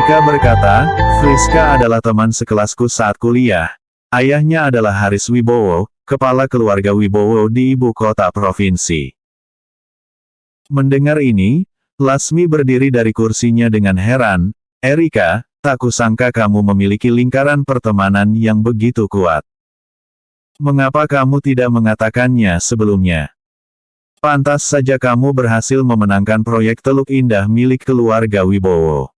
Erika berkata, Friska adalah teman sekelasku saat kuliah. Ayahnya adalah Haris Wibowo, kepala keluarga Wibowo di ibu kota provinsi. Mendengar ini, Lasmi berdiri dari kursinya dengan heran. Erika, tak kusangka kamu memiliki lingkaran pertemanan yang begitu kuat. Mengapa kamu tidak mengatakannya sebelumnya? Pantas saja kamu berhasil memenangkan proyek Teluk Indah milik keluarga Wibowo.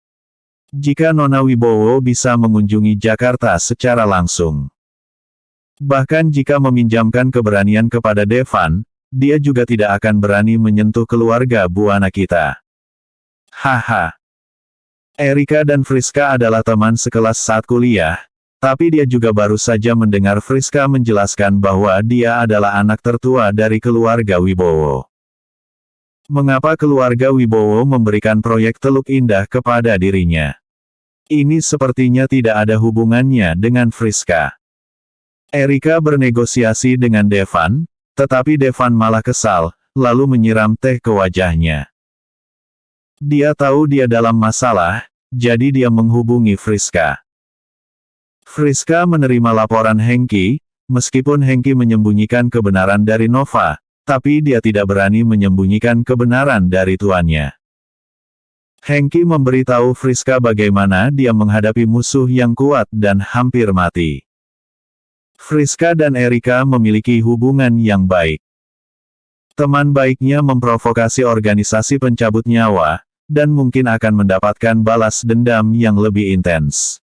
Jika Nona Wibowo bisa mengunjungi Jakarta secara langsung. Bahkan jika meminjamkan keberanian kepada Devan, dia juga tidak akan berani menyentuh keluarga buana kita. Haha. Erika dan Friska adalah teman sekelas saat kuliah, tapi dia juga baru saja mendengar Friska menjelaskan bahwa dia adalah anak tertua dari keluarga Wibowo. Mengapa keluarga Wibowo memberikan proyek Teluk Indah kepada dirinya? Ini sepertinya tidak ada hubungannya dengan Friska. Erika bernegosiasi dengan Devan, tetapi Devan malah kesal, lalu menyiram teh ke wajahnya. Dia tahu dia dalam masalah, jadi dia menghubungi Friska. Friska menerima laporan Hengki, meskipun Hengki menyembunyikan kebenaran dari Nova, tapi dia tidak berani menyembunyikan kebenaran dari tuannya. Hengki memberitahu Friska bagaimana dia menghadapi musuh yang kuat dan hampir mati. Friska dan Erika memiliki hubungan yang baik. Teman baiknya memprovokasi organisasi pencabut nyawa, dan mungkin akan mendapatkan balas dendam yang lebih intens.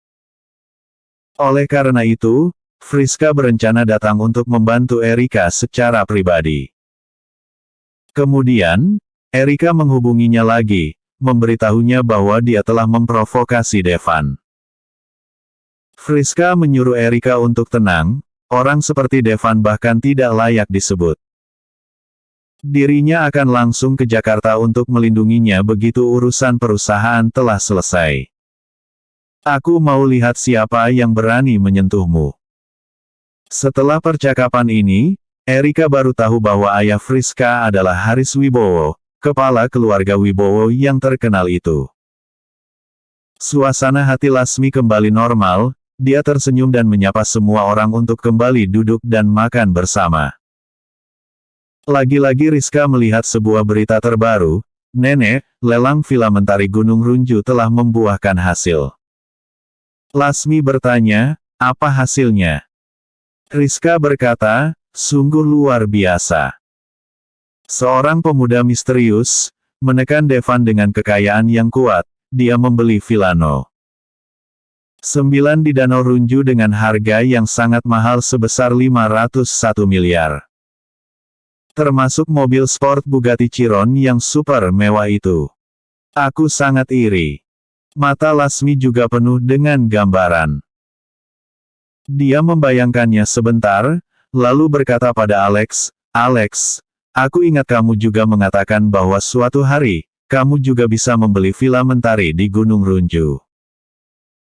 Oleh karena itu, Friska berencana datang untuk membantu Erika secara pribadi. Kemudian, Erika menghubunginya lagi, memberitahunya bahwa dia telah memprovokasi Devan. Friska menyuruh Erika untuk tenang, orang seperti Devan bahkan tidak layak disebut. Dirinya akan langsung ke Jakarta untuk melindunginya begitu urusan perusahaan telah selesai. Aku mau lihat siapa yang berani menyentuhmu. Setelah percakapan ini, Erika baru tahu bahwa ayah Friska adalah Haris Wibowo, kepala keluarga Wibowo yang terkenal itu. Suasana hati Lasmi kembali normal, dia tersenyum dan menyapa semua orang untuk kembali duduk dan makan bersama. Lagi-lagi Rizka melihat sebuah berita terbaru, Nenek, lelang Villa Mentari Gunung Runju telah membuahkan hasil. Lasmi bertanya, apa hasilnya? Rizka berkata, sungguh luar biasa. Seorang pemuda misterius, menekan Devan dengan kekayaan yang kuat, dia membeli Villano 9 di Danau Runju dengan harga yang sangat mahal sebesar 501 miliar. Termasuk mobil sport Bugatti Chiron yang super mewah itu. Aku sangat iri. Mata Lasmi juga penuh dengan gambaran. Dia membayangkannya sebentar, lalu berkata pada Alex, Alex, aku ingat kamu juga mengatakan bahwa suatu hari, kamu juga bisa membeli Villa Mentari di Gunung Runju.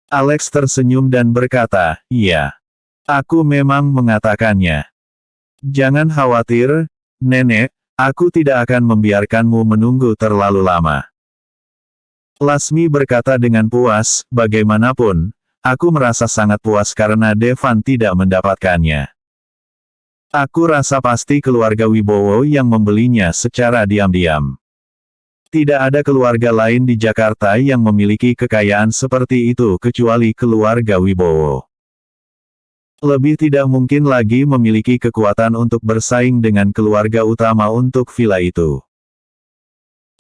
Alex tersenyum dan berkata, iya. Aku memang mengatakannya. Jangan khawatir, Nenek, aku tidak akan membiarkanmu menunggu terlalu lama. Lasmi berkata dengan puas, bagaimanapun, aku merasa sangat puas karena Devan tidak mendapatkannya. Aku rasa pasti keluarga Wibowo yang membelinya secara diam-diam. Tidak ada keluarga lain di Jakarta yang memiliki kekayaan seperti itu kecuali keluarga Wibowo. Lebih tidak mungkin lagi memiliki kekuatan untuk bersaing dengan keluarga utama untuk villa itu.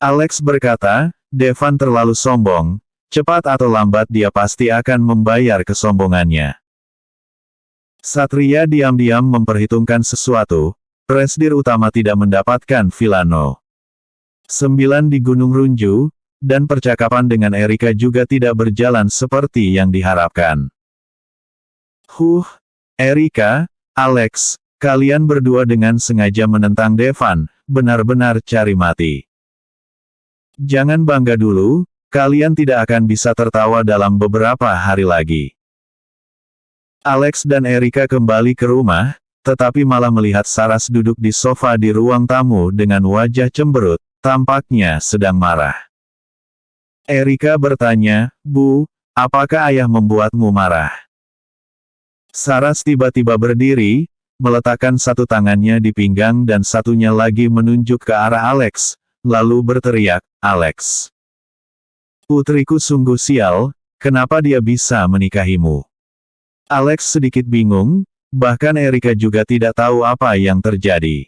Alex berkata, Devan terlalu sombong, cepat atau lambat dia pasti akan membayar kesombongannya. Satria diam-diam memperhitungkan sesuatu, Presdir utama tidak mendapatkan Villano 9 di Gunung Runju, dan percakapan dengan Erika juga tidak berjalan seperti yang diharapkan. Erika, Alex, kalian berdua dengan sengaja menentang Devan, benar-benar cari mati. Jangan bangga dulu, kalian tidak akan bisa tertawa dalam beberapa hari lagi. Alex dan Erika kembali ke rumah, tetapi malah melihat Saras duduk di sofa di ruang tamu dengan wajah cemberut, tampaknya sedang marah. Erika bertanya, Bu, apakah ayah membuatmu marah? Saras tiba-tiba berdiri, meletakkan satu tangannya di pinggang dan satunya lagi menunjuk ke arah Alex, lalu berteriak, Alex. Putriku sungguh sial, kenapa dia bisa menikahimu? Alex sedikit bingung, bahkan Erika juga tidak tahu apa yang terjadi.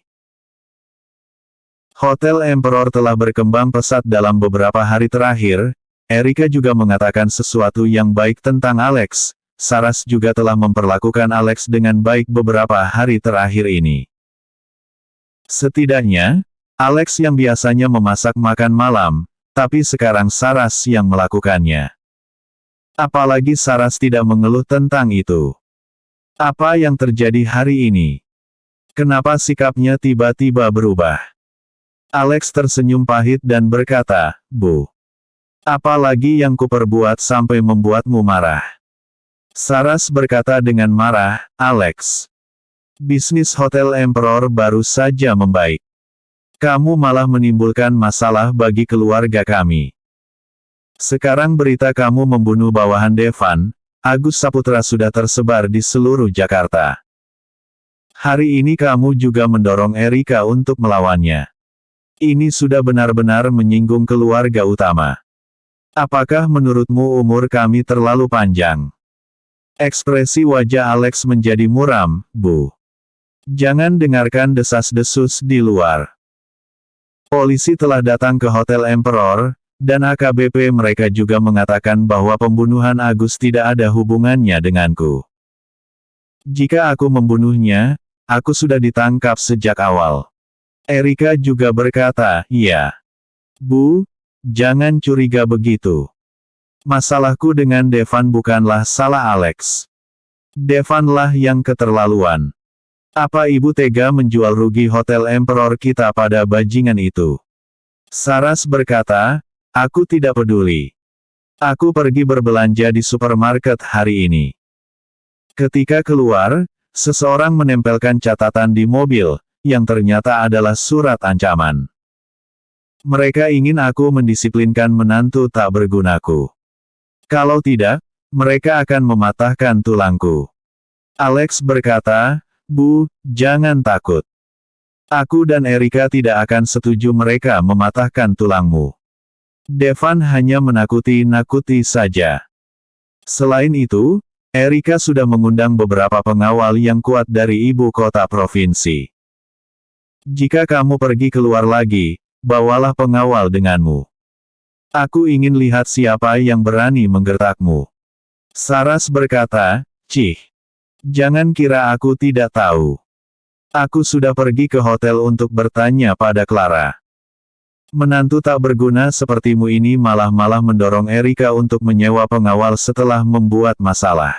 Hotel Emperor telah berkembang pesat dalam beberapa hari terakhir. Erika juga mengatakan sesuatu yang baik tentang Alex. Saras juga telah memperlakukan Alex dengan baik beberapa hari terakhir ini. Setidaknya, Alex yang biasanya memasak makan malam, tapi sekarang Saras yang melakukannya. Apalagi Saras tidak mengeluh tentang itu. Apa yang terjadi hari ini? Kenapa sikapnya tiba-tiba berubah? Alex tersenyum pahit dan berkata, Bu. Apalagi yang kuperbuat sampai membuatmu marah? Saras berkata dengan marah, Alex. Bisnis Hotel Emperor baru saja membaik. Kamu malah menimbulkan masalah bagi keluarga kami. Sekarang berita kamu membunuh bawahan Devan, Agus Saputra sudah tersebar di seluruh Jakarta. Hari ini kamu juga mendorong Erika untuk melawannya. Ini sudah benar-benar menyinggung keluarga utama. Apakah menurutmu umur kami terlalu panjang? Ekspresi wajah Alex menjadi muram, Bu. Jangan dengarkan desas-desus di luar. Polisi telah datang ke Hotel Emperor, dan AKBP mereka juga mengatakan bahwa pembunuhan Agus tidak ada hubungannya denganku. Jika aku membunuhnya, aku sudah ditangkap sejak awal. Erika juga berkata, iya. Bu, jangan curiga begitu. Masalahku dengan Devan bukanlah salah Alex. Devanlah yang keterlaluan. Apa ibu tega menjual rugi Hotel Emperor kita pada bajingan itu? Saras berkata, aku tidak peduli. Aku pergi berbelanja di supermarket hari ini. Ketika keluar, seseorang menempelkan catatan di mobil, yang ternyata adalah surat ancaman. Mereka ingin aku mendisiplinkan menantu tak bergunaku. Kalau tidak, mereka akan mematahkan tulangku. Alex berkata, Bu, jangan takut. Aku dan Erika tidak akan setuju mereka mematahkan tulangmu. Devan hanya menakuti-nakuti saja. Selain itu, Erika sudah mengundang beberapa pengawal yang kuat dari ibu kota provinsi. Jika kamu pergi keluar lagi, bawalah pengawal denganmu. Aku ingin lihat siapa yang berani menggertakmu. Saras berkata, Cih. Jangan kira aku tidak tahu. Aku sudah pergi ke hotel untuk bertanya pada Clara. Menantu tak berguna sepertimu ini malah mendorong Erika untuk menyewa pengawal setelah membuat masalah.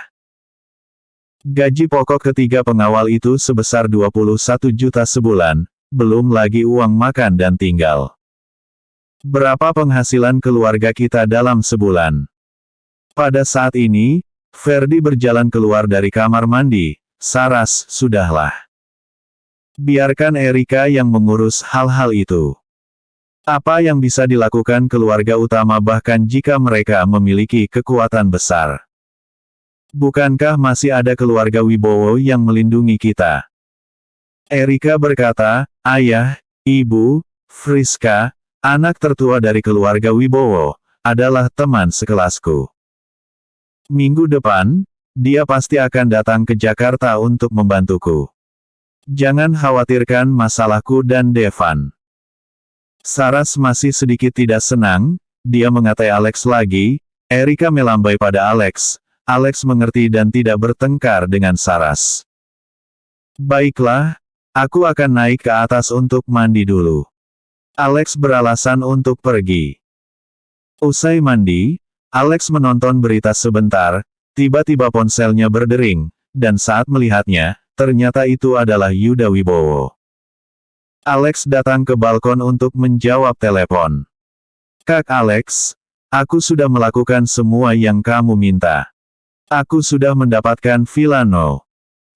Gaji pokok ketiga pengawal itu sebesar 21 juta sebulan, belum lagi uang makan dan tinggal. Berapa penghasilan keluarga kita dalam sebulan? Pada saat ini, Ferdi berjalan keluar dari kamar mandi. Saras, sudahlah. Biarkan Erika yang mengurus hal-hal itu. Apa yang bisa dilakukan keluarga utama bahkan jika mereka memiliki kekuatan besar? Bukankah masih ada keluarga Wibowo yang melindungi kita? Erika berkata, Ayah, Ibu, Friska, anak tertua dari keluarga Wibowo, adalah teman sekelasku. Minggu depan, dia pasti akan datang ke Jakarta untuk membantuku. Jangan khawatirkan masalahku dan Devan. Saras masih sedikit tidak senang, dia mengatai Alex lagi. Erika melambai pada Alex. Alex mengerti dan tidak bertengkar dengan Saras. Baiklah, aku akan naik ke atas untuk mandi dulu. Alex beralasan untuk pergi. Usai mandi, Alex menonton berita sebentar, tiba-tiba ponselnya berdering, dan saat melihatnya, ternyata itu adalah Yuda Wibowo. Alex datang ke balkon untuk menjawab telepon. Kak Alex, aku sudah melakukan semua yang kamu minta. Aku sudah mendapatkan Villa No.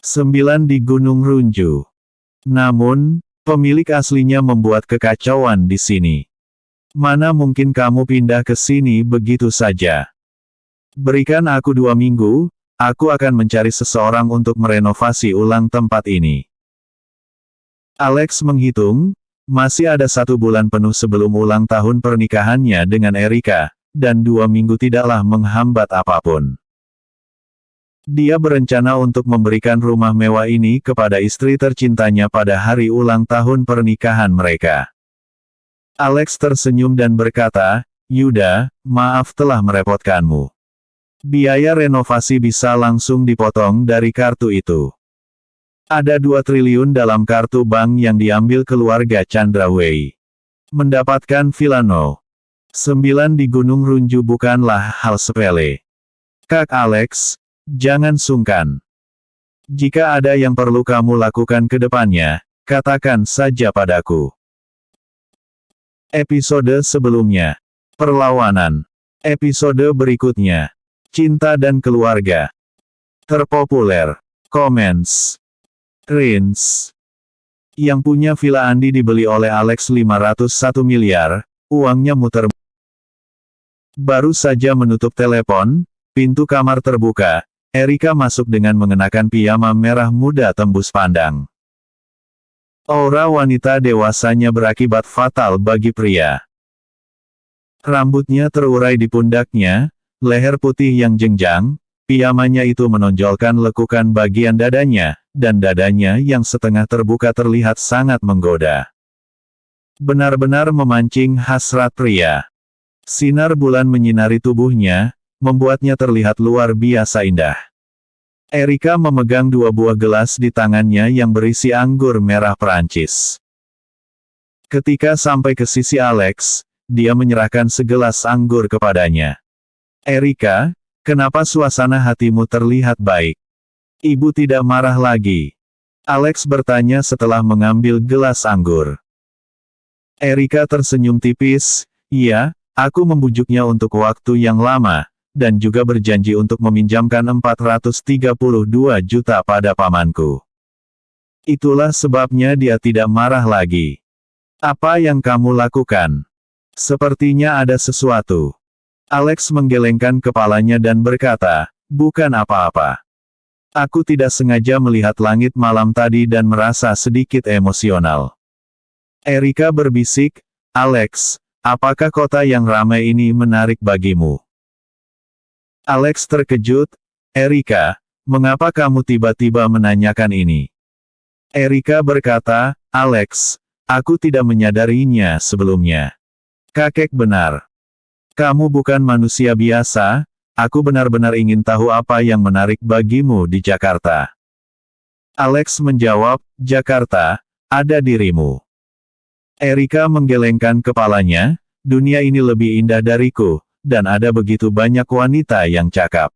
9 di Gunung Runju. Namun, pemilik aslinya membuat kekacauan di sini. Mana mungkin kamu pindah ke sini begitu saja? Berikan aku 2 minggu, aku akan mencari seseorang untuk merenovasi ulang tempat ini. Alex menghitung, masih ada 1 bulan penuh sebelum ulang tahun pernikahannya dengan Erika, dan 2 minggu tidaklah menghambat apapun. Dia berencana untuk memberikan rumah mewah ini kepada istri tercintanya pada hari ulang tahun pernikahan mereka. Alex tersenyum dan berkata, "Yuda, maaf telah merepotkanmu. Biaya renovasi bisa langsung dipotong dari kartu itu. Ada 2 triliun dalam kartu bank yang diambil keluarga Chandrawei. Mendapatkan villa No. 9 di Gunung Runju bukanlah hal sepele. Kak Alex, jangan sungkan. Jika ada yang perlu kamu lakukan ke depannya, katakan saja padaku." Episode sebelumnya. Perlawanan. Episode berikutnya. Cinta dan keluarga. Terpopuler. Comments. Rins. Yang punya villa Andi dibeli oleh Alex 501 miliar, uangnya muter. Baru saja menutup telepon, pintu kamar terbuka. Erika masuk dengan mengenakan piyama merah muda tembus pandang. Aura wanita dewasanya berakibat fatal bagi pria. Rambutnya terurai di pundaknya, leher putih yang jenjang, piyamanya itu menonjolkan lekukan bagian dadanya, dan dadanya yang setengah terbuka terlihat sangat menggoda. Benar-benar memancing hasrat pria. Sinar bulan menyinari tubuhnya, membuatnya terlihat luar biasa indah. Erika memegang 2 buah gelas di tangannya yang berisi anggur merah Perancis. Ketika sampai ke sisi Alex, dia menyerahkan segelas anggur kepadanya. "Erika, kenapa suasana hatimu terlihat baik? Ibu tidak marah lagi?" Alex bertanya setelah mengambil gelas anggur. Erika tersenyum tipis, "Iya, aku membujuknya untuk waktu yang lama, dan juga berjanji untuk meminjamkan 432 juta pada pamanku. Itulah sebabnya dia tidak marah lagi." "Apa yang kamu lakukan? Sepertinya ada sesuatu." Alex menggelengkan kepalanya dan berkata, "Bukan apa-apa. Aku tidak sengaja melihat langit malam tadi dan merasa sedikit emosional." Erika berbisik, "Alex, apakah kota yang ramai ini menarik bagimu?" Alex terkejut, "Erika, mengapa kamu tiba-tiba menanyakan ini?" Erika berkata, "Alex, aku tidak menyadarinya sebelumnya. Kakek benar. Kamu bukan manusia biasa, aku benar-benar ingin tahu apa yang menarik bagimu di Jakarta." Alex menjawab, "Jakarta, ada dirimu." Erika menggelengkan kepalanya, "Dunia ini lebih indah dariku, dan ada begitu banyak wanita yang cakap.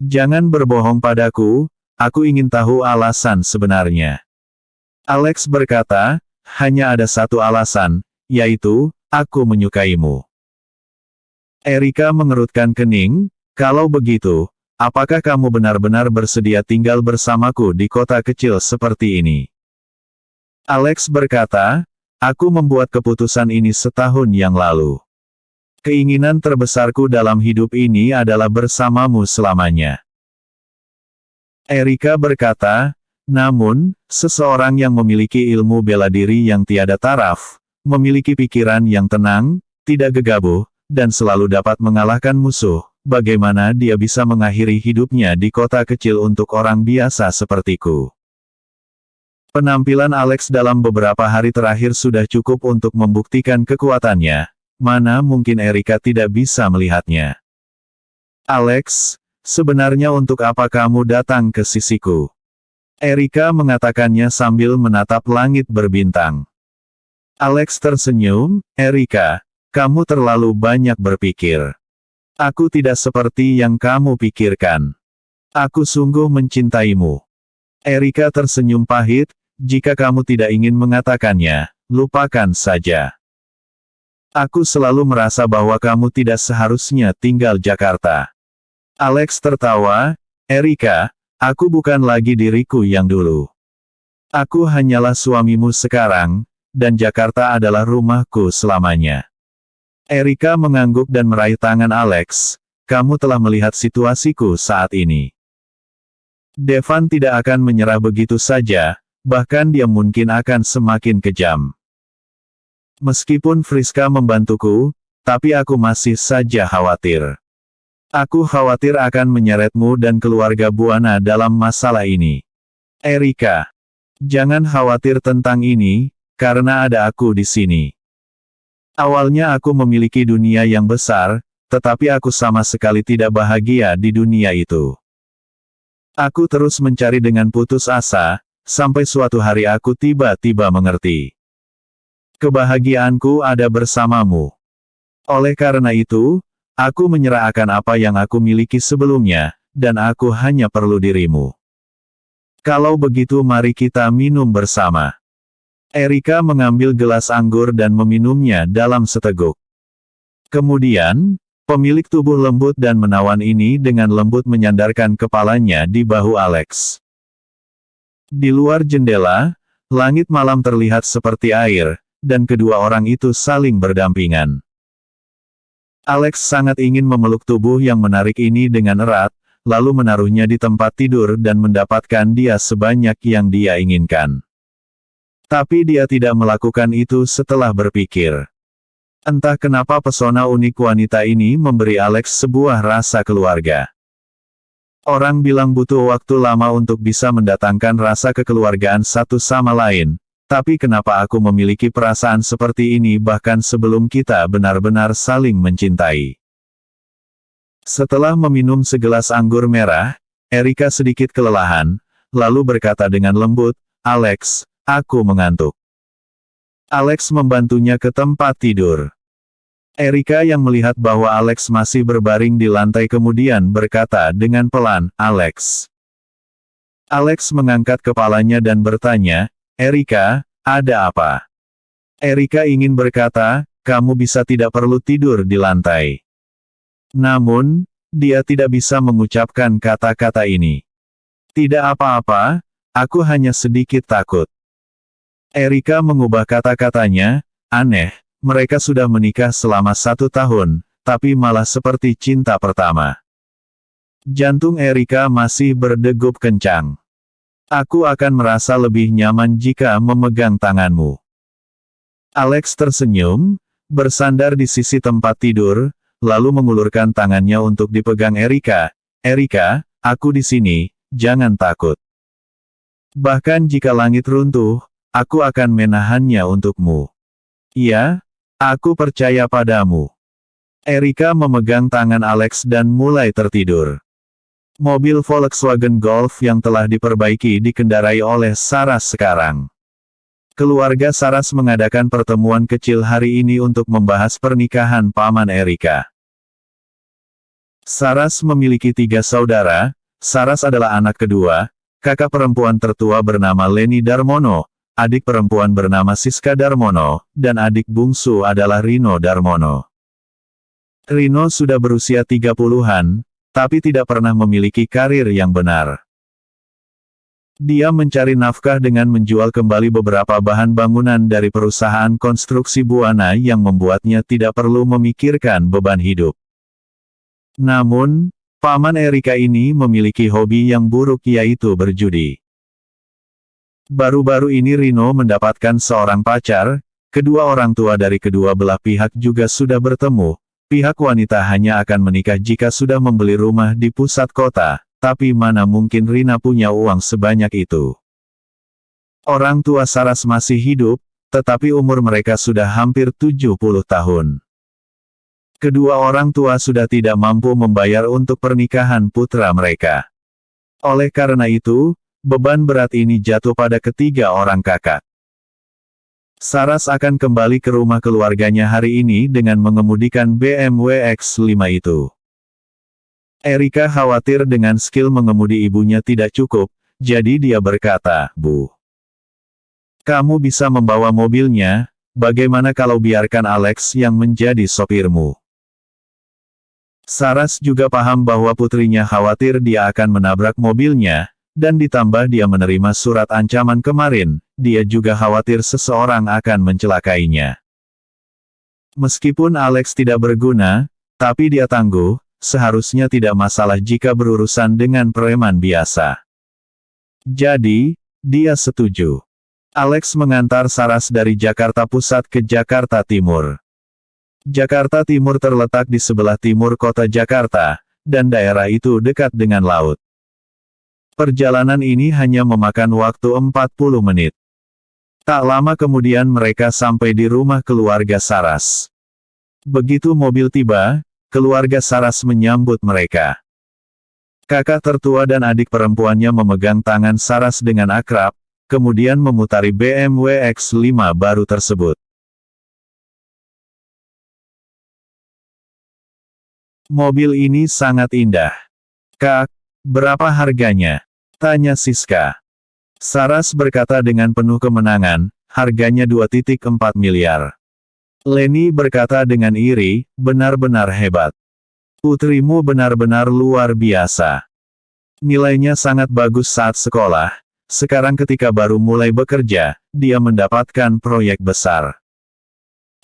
Jangan berbohong padaku, aku ingin tahu alasan sebenarnya." Alex berkata, "Hanya ada satu alasan, yaitu, aku menyukaimu." Erika mengerutkan kening, "Kalau begitu, apakah kamu benar-benar bersedia tinggal bersamaku di kota kecil seperti ini?" Alex berkata, "Aku membuat keputusan ini setahun yang lalu. Keinginan terbesarku dalam hidup ini adalah bersamamu selamanya." Erika berkata, "Namun, seseorang yang memiliki ilmu bela diri yang tiada taraf, memiliki pikiran yang tenang, tidak gegabah, dan selalu dapat mengalahkan musuh, bagaimana dia bisa mengakhiri hidupnya di kota kecil untuk orang biasa sepertiku?" Penampilan Alex dalam beberapa hari terakhir sudah cukup untuk membuktikan kekuatannya. Mana mungkin Erika tidak bisa melihatnya. "Alex, sebenarnya untuk apa kamu datang ke sisiku?" Erika mengatakannya sambil menatap langit berbintang. Alex tersenyum, "Erika, kamu terlalu banyak berpikir. Aku tidak seperti yang kamu pikirkan. Aku sungguh mencintaimu." Erika tersenyum pahit, "Jika kamu tidak ingin mengatakannya, lupakan saja. Aku selalu merasa bahwa kamu tidak seharusnya tinggal Jakarta." Alex tertawa, "Erika, aku bukan lagi diriku yang dulu. Aku hanyalah suamimu sekarang, dan Jakarta adalah rumahku selamanya." Erika mengangguk dan meraih tangan Alex, kamu telah melihat situasiku saat ini. Devan tidak akan menyerah begitu saja, bahkan dia mungkin akan semakin kejam. Meskipun Friska membantuku, tapi aku masih saja khawatir. Aku khawatir akan menyeretmu dan keluarga Buana dalam masalah ini. Erika, jangan khawatir tentang ini, karena ada aku di sini. Awalnya aku memiliki dunia yang besar, tetapi aku sama sekali tidak bahagia di dunia itu. Aku terus mencari dengan putus asa, sampai suatu hari aku tiba-tiba mengerti. Kebahagiaanku ada bersamamu. Oleh karena itu, aku menyerahkan apa yang aku miliki sebelumnya, dan aku hanya perlu dirimu. Kalau begitu mari kita minum bersama. Erika mengambil gelas anggur dan meminumnya dalam seteguk. Kemudian, pemilik tubuh lembut dan menawan ini dengan lembut menyandarkan kepalanya di bahu Alex. Di luar jendela, langit malam terlihat seperti air, dan kedua orang itu saling berdampingan. Alex sangat ingin memeluk tubuh yang menarik ini dengan erat, lalu menaruhnya di tempat tidur dan mendapatkan dia sebanyak yang dia inginkan. Tapi dia tidak melakukan itu setelah berpikir. Entah kenapa pesona unik wanita ini memberi Alex sebuah rasa keluarga. Orang bilang butuh waktu lama untuk bisa mendatangkan rasa kekeluargaan satu sama lain, tapi kenapa aku memiliki perasaan seperti ini bahkan sebelum kita benar-benar saling mencintai. Setelah meminum segelas anggur merah, Erika sedikit kelelahan, lalu berkata dengan lembut, "Alex, aku mengantuk." Alex membantunya ke tempat tidur. Erika yang melihat bahwa Alex masih berbaring di lantai kemudian berkata dengan pelan, "Alex." Alex mengangkat kepalanya dan bertanya, "Erika, ada apa?" Erika ingin berkata, "Kamu bisa tidak perlu tidur di lantai." Namun, dia tidak bisa mengucapkan kata-kata ini. "Tidak apa-apa, aku hanya sedikit takut." Erika mengubah kata-katanya, "Aneh, mereka sudah menikah selama 1 tahun, tapi malah seperti cinta pertama." Jantung Erika masih berdegup kencang. "Aku akan merasa lebih nyaman jika memegang tanganmu." Alex tersenyum, bersandar di sisi tempat tidur, lalu mengulurkan tangannya untuk dipegang Erika. "Erika, aku di sini, jangan takut. Bahkan jika langit runtuh, aku akan menahannya untukmu. Iya, aku percaya padamu." Erika memegang tangan Alex dan mulai tertidur. Mobil Volkswagen Golf yang telah diperbaiki dikendarai oleh Saras sekarang. Keluarga Saras mengadakan pertemuan kecil hari ini untuk membahas pernikahan paman Erika. Saras memiliki 3 saudara. Saras adalah anak kedua, kakak perempuan tertua bernama Leni Darmono, adik perempuan bernama Siska Darmono, dan adik bungsu adalah Rino Darmono. Rino sudah berusia 30-an, tapi tidak pernah memiliki karir yang benar. Dia mencari nafkah dengan menjual kembali beberapa bahan bangunan dari perusahaan konstruksi Buana yang membuatnya tidak perlu memikirkan beban hidup. Namun, paman Erika ini memiliki hobi yang buruk yaitu berjudi. Baru-baru ini Rino mendapatkan seorang pacar, kedua orang tua dari kedua belah pihak juga sudah bertemu, pihak wanita hanya akan menikah jika sudah membeli rumah di pusat kota, tapi mana mungkin Rina punya uang sebanyak itu. Orang tua Saras masih hidup, tetapi umur mereka sudah hampir 70 tahun. Kedua orang tua sudah tidak mampu membayar untuk pernikahan putra mereka. Oleh karena itu, beban berat ini jatuh pada ketiga orang kakak. Saras akan kembali ke rumah keluarganya hari ini dengan mengemudikan BMW X5 itu. Erika khawatir dengan skill mengemudi ibunya tidak cukup, jadi dia berkata, "Bu, kamu bisa membawa mobilnya, bagaimana kalau biarkan Alex yang menjadi sopirmu?" Saras juga paham bahwa putrinya khawatir dia akan menabrak mobilnya, dan ditambah dia menerima surat ancaman kemarin, dia juga khawatir seseorang akan mencelakainya. Meskipun Alex tidak berguna, tapi dia tangguh, seharusnya tidak masalah jika berurusan dengan preman biasa. Jadi, dia setuju. Alex mengantar Saras dari Jakarta Pusat ke Jakarta Timur. Jakarta Timur terletak di sebelah timur kota Jakarta, dan daerah itu dekat dengan laut. Perjalanan ini hanya memakan waktu 40 menit. Tak lama kemudian mereka sampai di rumah keluarga Saras. Begitu mobil tiba, keluarga Saras menyambut mereka. Kakak tertua dan adik perempuannya memegang tangan Saras dengan akrab, kemudian memutari BMW X5 baru tersebut. Mobil ini sangat indah. Kak, berapa harganya? Tanya Siska. Saras berkata dengan penuh kemenangan, harganya 2,4 miliar. Leni berkata dengan iri, benar-benar hebat. Putrimu benar-benar luar biasa. Nilainya sangat bagus saat sekolah. Sekarang ketika baru mulai bekerja, dia mendapatkan proyek besar.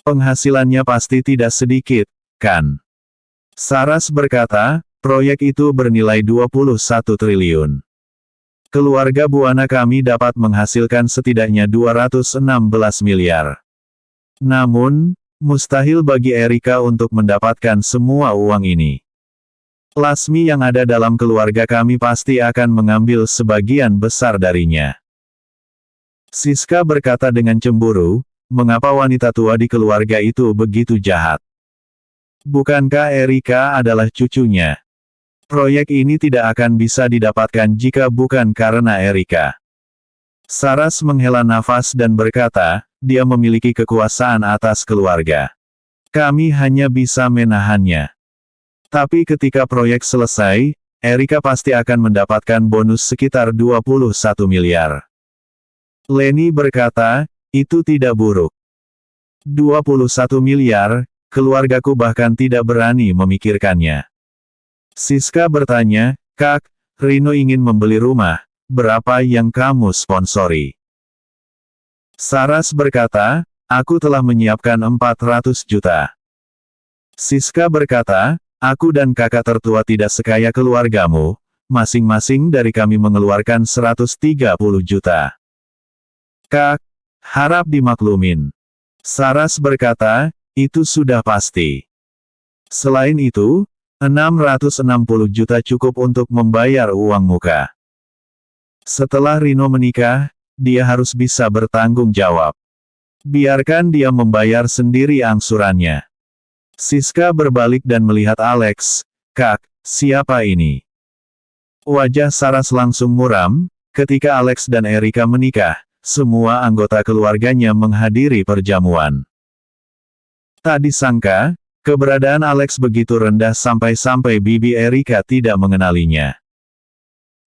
Penghasilannya pasti tidak sedikit, kan? Saras berkata, proyek itu bernilai 21 triliun. Keluarga Buana kami dapat menghasilkan setidaknya 216 miliar. Namun, mustahil bagi Erika untuk mendapatkan semua uang ini. Lasmi yang ada dalam keluarga kami pasti akan mengambil sebagian besar darinya. Siska berkata dengan cemburu, mengapa wanita tua di keluarga itu begitu jahat? Bukankah Erika adalah cucunya? Proyek ini tidak akan bisa didapatkan jika bukan karena Erika. Saras menghela nafas dan berkata, dia memiliki kekuasaan atas keluarga. Kami hanya bisa menahannya. Tapi ketika proyek selesai, Erika pasti akan mendapatkan bonus sekitar 21 miliar. Leni berkata, itu tidak buruk. 21 miliar, keluargaku bahkan tidak berani memikirkannya. Siska bertanya, Kak, Rino ingin membeli rumah, berapa yang kamu sponsori? Saras berkata, aku telah menyiapkan 400 juta. Siska berkata, aku dan kakak tertua tidak sekaya keluargamu, masing-masing dari kami mengeluarkan 130 juta. Kak, harap dimaklumin. Saras berkata, itu sudah pasti. Selain itu, 660 juta cukup untuk membayar uang muka. Setelah Rino menikah, dia harus bisa bertanggung jawab. Biarkan dia membayar sendiri angsurannya. Siska berbalik dan melihat Alex, Kak, siapa ini? Wajah Saras langsung muram, ketika Alex dan Erika menikah, semua anggota keluarganya menghadiri perjamuan. Tak disangka, keberadaan Alex begitu rendah sampai-sampai bibi Erika tidak mengenalinya.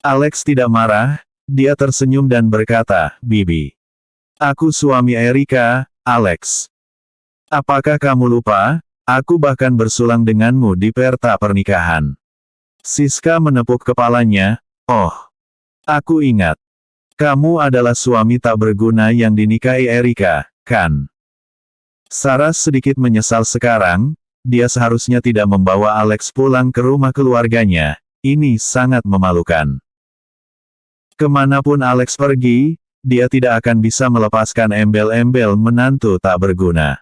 Alex tidak marah, dia tersenyum dan berkata, Bibi. Aku suami Erika, Alex. Apakah kamu lupa? Aku bahkan bersulang denganmu di pesta pernikahan. Siska menepuk kepalanya, oh. Aku ingat. Kamu adalah suami tak berguna yang dinikahi Erika, kan? Saras sedikit menyesal sekarang, dia seharusnya tidak membawa Alex pulang ke rumah keluarganya, ini sangat memalukan. Kemanapun Alex pergi, dia tidak akan bisa melepaskan embel-embel menantu tak berguna.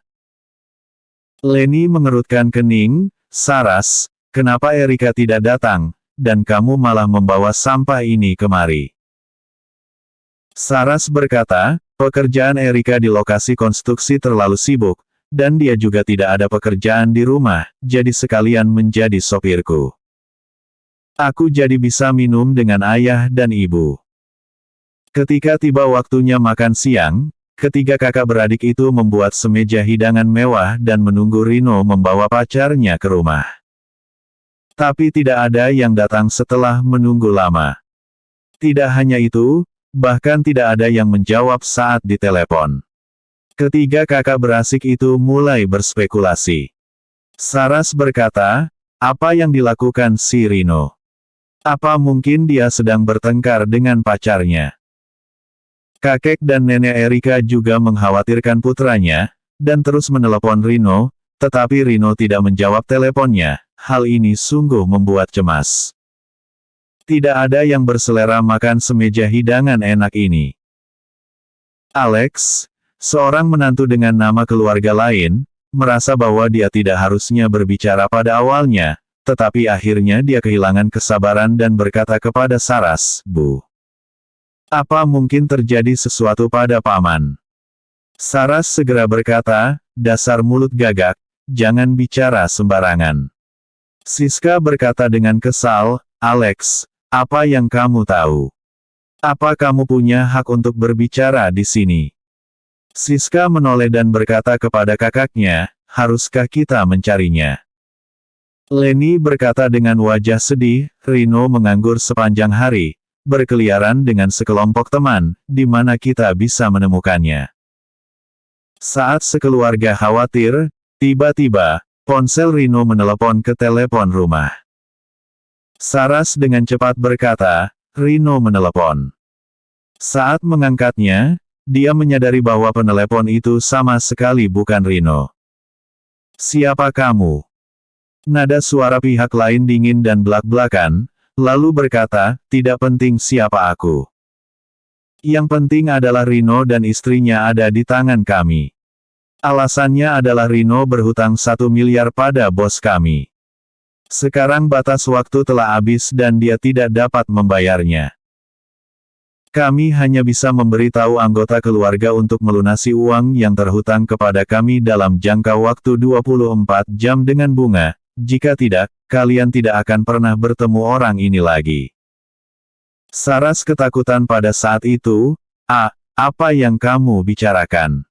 Leni mengerutkan kening, Saras, kenapa Erika tidak datang, dan kamu malah membawa sampah ini kemari? Saras berkata, pekerjaan Erika di lokasi konstruksi terlalu sibuk, dan dia juga tidak ada pekerjaan di rumah, jadi sekalian menjadi sopirku. Aku jadi bisa minum dengan ayah dan ibu. Ketika tiba waktunya makan siang, ketiga kakak beradik itu membuat semeja hidangan mewah dan menunggu Rino membawa pacarnya ke rumah. Tapi tidak ada yang datang setelah menunggu lama. Tidak hanya itu, bahkan tidak ada yang menjawab saat ditelepon. Ketiga kakak berasik itu mulai berspekulasi. Saras berkata, apa yang dilakukan si Rino? Apa mungkin dia sedang bertengkar dengan pacarnya? Kakek dan nenek Erika juga mengkhawatirkan putranya, dan terus menelepon Rino, tetapi Rino tidak menjawab teleponnya, hal ini sungguh membuat cemas. Tidak ada yang berselera makan semeja hidangan enak ini. Alex, seorang menantu dengan nama keluarga lain, merasa bahwa dia tidak harusnya berbicara pada awalnya, tetapi akhirnya dia kehilangan kesabaran dan berkata kepada Saras, "Bu, apa mungkin terjadi sesuatu pada paman?" Saras segera berkata, "Dasar mulut gagak, jangan bicara sembarangan." Siska berkata dengan kesal, "Alex, apa yang kamu tahu? Apa kamu punya hak untuk berbicara di sini?" Siska menoleh dan berkata kepada kakaknya, "Haruskah kita mencarinya?" Leni berkata dengan wajah sedih, "Rino menganggur sepanjang hari, berkeliaran dengan sekelompok teman, di mana kita bisa menemukannya." Saat sekeluarga khawatir, tiba-tiba, ponsel Rino menelepon ke telepon rumah. Saras dengan cepat berkata, "Rino menelepon." Saat mengangkatnya, dia menyadari bahwa penelepon itu sama sekali bukan Rino. "Siapa kamu?" Nada suara pihak lain dingin dan belak-belakan, lalu berkata, "Tidak penting siapa aku. Yang penting adalah Rino dan istrinya ada di tangan kami. Alasannya adalah Rino berhutang 1 miliar pada bos kami. Sekarang batas waktu telah habis dan dia tidak dapat membayarnya. Kami hanya bisa memberitahu anggota keluarga untuk melunasi uang yang terhutang kepada kami dalam jangka waktu 24 jam dengan bunga, jika tidak, kalian tidak akan pernah bertemu orang ini lagi." Saras ketakutan pada saat itu, apa yang kamu bicarakan?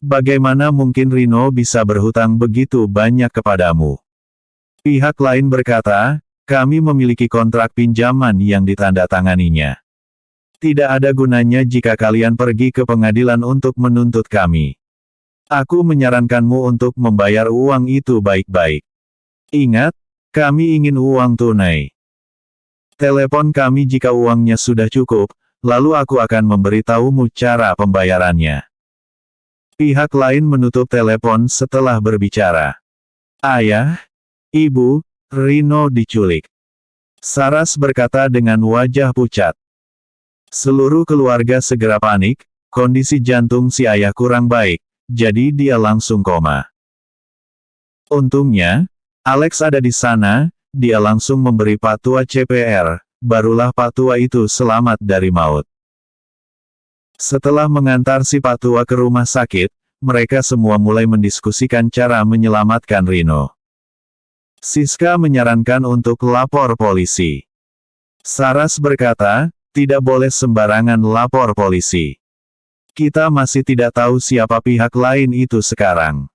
Bagaimana mungkin Rino bisa berhutang begitu banyak kepadamu?" Pihak lain berkata, "Kami memiliki kontrak pinjaman yang ditandatanganinya. Tidak ada gunanya jika kalian pergi ke pengadilan untuk menuntut kami. Aku menyarankanmu untuk membayar uang itu baik-baik. Ingat, kami ingin uang tunai. Telepon kami jika uangnya sudah cukup, lalu aku akan memberitahumu cara pembayarannya." Pihak lain menutup telepon setelah berbicara. "Ayah, Ibu, Rino diculik." Saras berkata dengan wajah pucat. Seluruh keluarga segera panik, kondisi jantung si ayah kurang baik, jadi dia langsung koma. Untungnya, Alex ada di sana, dia langsung memberi fatwa CPR, barulah fatwa itu selamat dari maut. Setelah mengantar si fatwa ke rumah sakit, mereka semua mulai mendiskusikan cara menyelamatkan Rino. Siska menyarankan untuk lapor polisi. Saras berkata, "Tidak boleh sembarangan lapor polisi. Kita masih tidak tahu siapa pihak lain itu sekarang.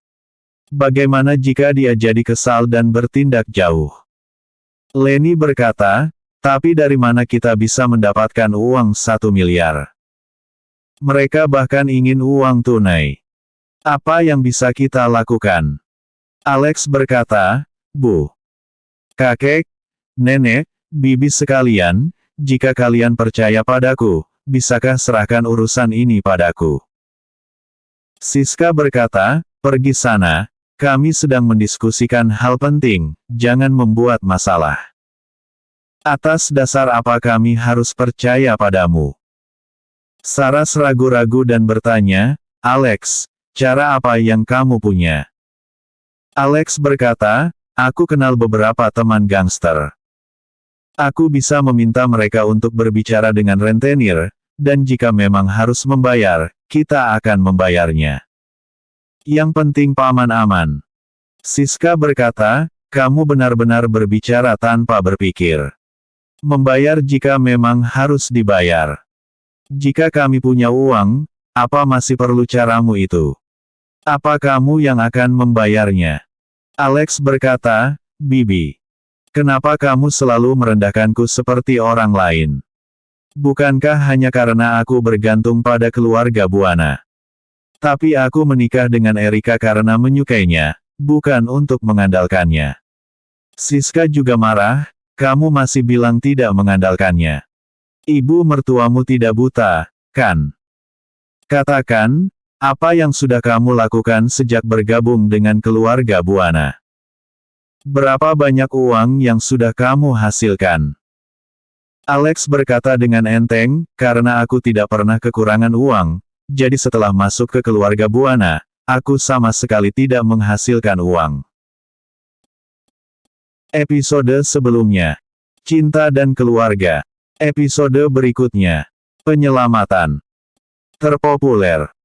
Bagaimana jika dia jadi kesal dan bertindak jauh?" Leni berkata, "Tapi dari mana kita bisa mendapatkan uang 1 miliar? Mereka bahkan ingin uang tunai. Apa yang bisa kita lakukan?" Alex berkata, "Bu, kakek, nenek, bibi sekalian, jika kalian percaya padaku, bisakah serahkan urusan ini padaku?" Siska berkata, "Pergi sana, kami sedang mendiskusikan hal penting, jangan membuat masalah. Atas dasar apa kami harus percaya padamu?" Saras ragu-ragu dan bertanya, "Alex, cara apa yang kamu punya?" Alex berkata, "Aku kenal beberapa teman gangster. Aku bisa meminta mereka untuk berbicara dengan rentenir, dan jika memang harus membayar, kita akan membayarnya. Yang penting paman aman." Siska berkata, "Kamu benar-benar berbicara tanpa berpikir. Membayar jika memang harus dibayar. Jika kami punya uang, apa masih perlu caramu itu? Apa kamu yang akan membayarnya?" Alex berkata, "Bibi, kenapa kamu selalu merendahkanku seperti orang lain? Bukankah hanya karena aku bergantung pada keluarga Buana? Tapi aku menikah dengan Erika karena menyukainya, bukan untuk mengandalkannya." Siska juga marah, "Kamu masih bilang tidak mengandalkannya. Ibu mertuamu tidak buta, kan? Katakan, apa yang sudah kamu lakukan sejak bergabung dengan keluarga Buana?" Berapa banyak uang yang sudah kamu hasilkan? Alex berkata dengan enteng, karena aku tidak pernah kekurangan uang, jadi setelah masuk ke keluarga Buana, aku sama sekali tidak menghasilkan uang. Episode sebelumnya. Cinta dan keluarga. Episode berikutnya. Penyelamatan. Terpopuler.